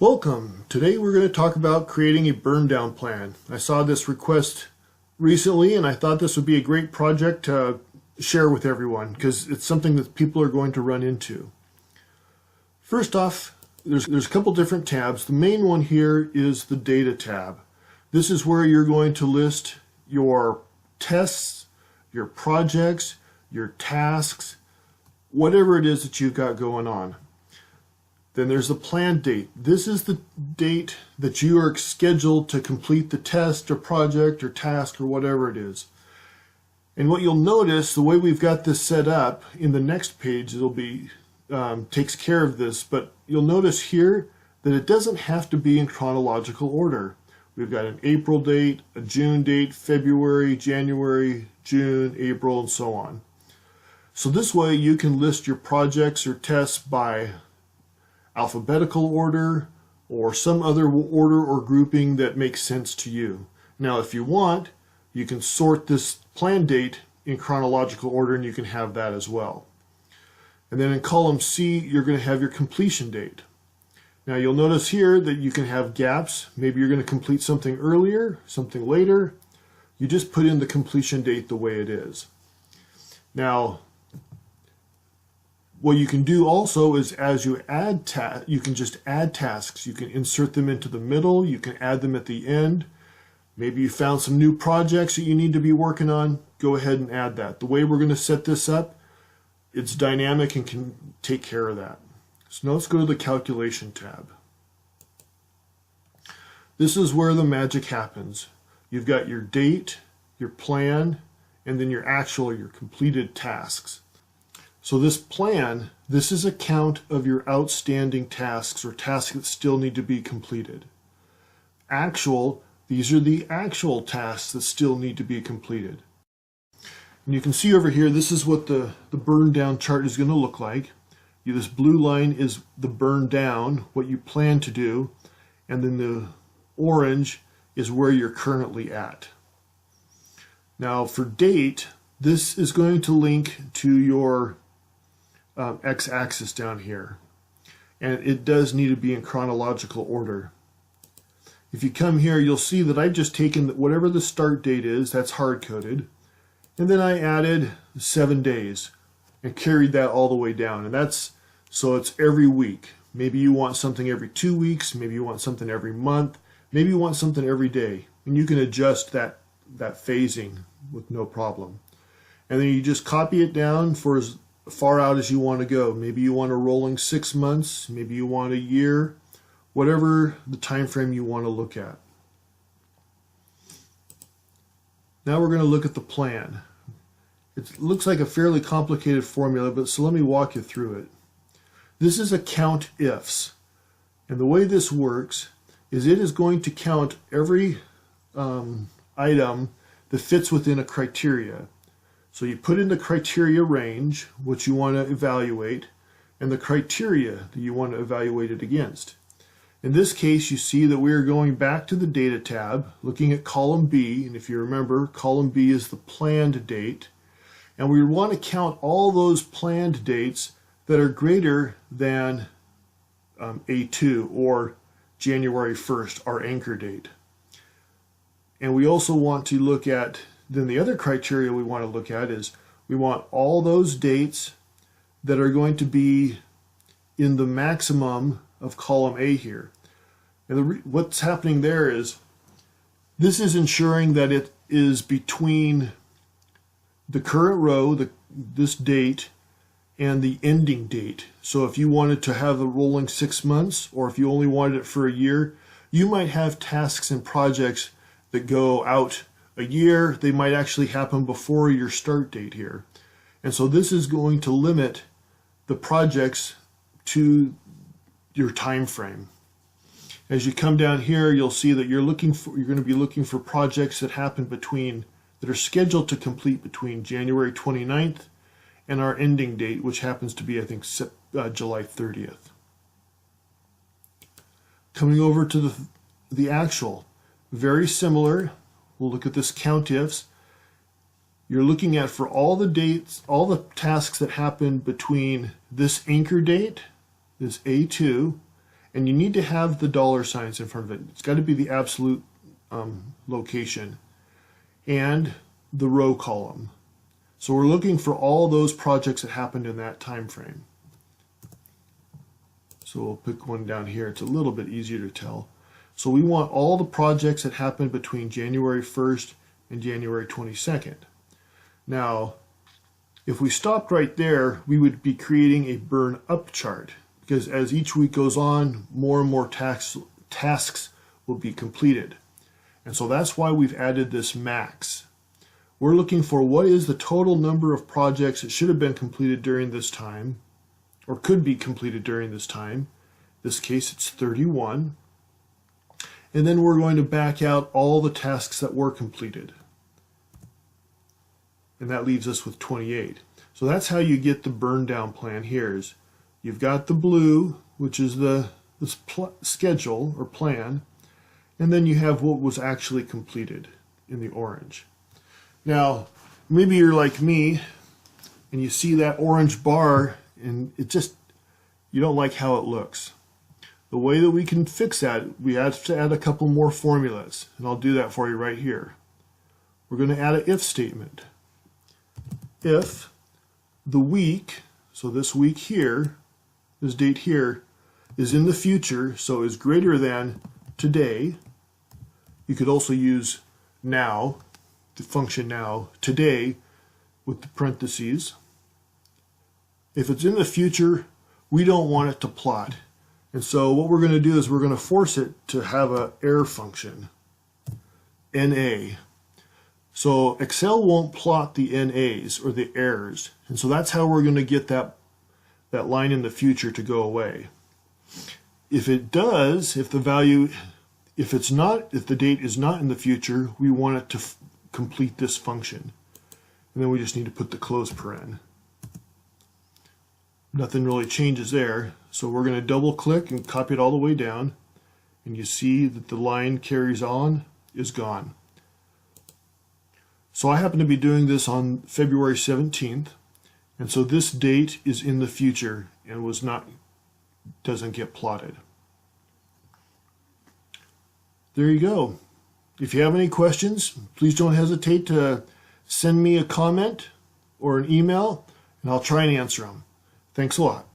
Welcome. Today we're going to talk about creating a burn down plan. I saw this request recently and I thought this would be a great project to share with everyone because it's something that people are going to run into. First off, there's a couple different tabs. The main one here is the data tab. This is where you're going to list your tests, your projects, your tasks, whatever it is that you've got going on. Then there's the planned date. This is the date that you are scheduled to complete the test or project or task or whatever it is. And what you'll notice, the way we've got this set up, in the next page it'll be takes care of this, but you'll notice here that it doesn't have to be in chronological order. We've got an April date, a June date, February, January, June, April, and so on. So this way you can list your projects or tests by alphabetical order or some other order or grouping that makes sense to you. Now if you want, you can sort this plan date in chronological order and you can have that as well. And then in column C you're going to have your completion date. Now you'll notice here that you can have gaps. Maybe you're going to complete something earlier, something later. You just put in the completion date the way it is. Now what you can do also is as you add you can just add tasks. You can insert them into the middle. You can add them at the end. Maybe you found some new projects that you need to be working on. Go ahead and add that. The way we're going to set this up, it's dynamic and can take care of that. So now let's go to the calculation tab. This is where the magic happens. You've got your date, your plan, and then your actual, your completed tasks. So this plan, this is a count of your outstanding tasks or tasks that still need to be completed. Actual, these are the actual tasks that still need to be completed. And you can see over here, this is what the burn down chart is going to look like. This blue line is the burn down, what you plan to do, and then the orange is where you're currently at. Now for date, this is going to link to your x-axis down here, and it does need to be in chronological order. If you come here, you'll see that I've just taken whatever the start date is, that's hard-coded, and then I added 7 days and carried that all the way down, and that's so it's every week. Maybe you want something every 2 weeks, maybe you want something every month, maybe you want something every day, and you can adjust that phasing with no problem. And then you just copy it down for as far out as you want to go. Maybe you want a rolling 6 months, maybe you want a year, whatever the time frame you want to look at. Now we're going to look at the plan. It looks like a fairly complicated formula, but so let me walk you through it. This is a count ifs, and the way this works is it is going to count every item that fits within a criteria. So you put in the criteria range, which you want to evaluate, and the criteria that you want to evaluate it against. In this case, you see that we are going back to the data tab, looking at column B, and if you remember, column B is the planned date, and we want to count all those planned dates that are greater than A2 or January 1st, our anchor date. And we also want to look at then the other criteria we want to look at is we want all those dates that are going to be in the maximum of column A here. And what's happening there is this is ensuring that it is between the current row, this date, and the ending date. So if you wanted to have the rolling 6 months, or if you only wanted it for a year, you might have tasks and projects that go out a year. They might actually happen before your start date here. And so this is going to limit the projects to your time frame. As you come down here, you'll see that you're going to be looking for projects that happen that are scheduled to complete between January 29th and our ending date, which happens to be, I think, July 30th. Coming over to the actual, very similar. We'll look at this count ifs. You're looking at for all the dates, all the tasks that happen between this anchor date, this A2, And you need to have the dollar signs in front of it. It's got to be the absolute location and the row column. So we're looking for all those projects that happened in that time frame. So we'll pick one down here. It's a little bit easier to tell. So we want all the projects that happened between January 1st and January 22nd. Now, if we stopped right there, we would be creating a burn up chart, because as each week goes on, more and more tasks will be completed. And so that's why we've added this max. We're looking for what is the total number of projects that should have been completed during this time, or could be completed during this time. In this case, it's 31. And then we're going to back out all the tasks that were completed. And that leaves us with 28. So that's how you get the burn down plan here. Is you've got the blue, which is the schedule or plan, and then you have what was actually completed in the orange. Now, maybe you're like me and you see that orange bar and you don't like how it looks. The way that we can fix that, we have to add a couple more formulas, and I'll do that for you right here. We're going to add an if statement. If the week, so this week here, this date here, is in the future, so is greater than today. You could also use now, the function now, today, with the parentheses. If it's in the future, we don't want it to plot. And so what we're going to do is we're going to force it to have an error function, NA. So Excel won't plot the NAs or the errors. And so that's how we're going to get that line in the future to go away. If it does, if the date is not in the future, we want it to complete this function. And then we just need to put the close paren. Nothing really changes there. So we're going to double click and copy it all the way down. And you see that the line carries on is gone. So I happen to be doing this on February 17th. And so this date is in the future and doesn't get plotted. There you go. If you have any questions, please don't hesitate to send me a comment or an email, and I'll try and answer them. Thanks a lot.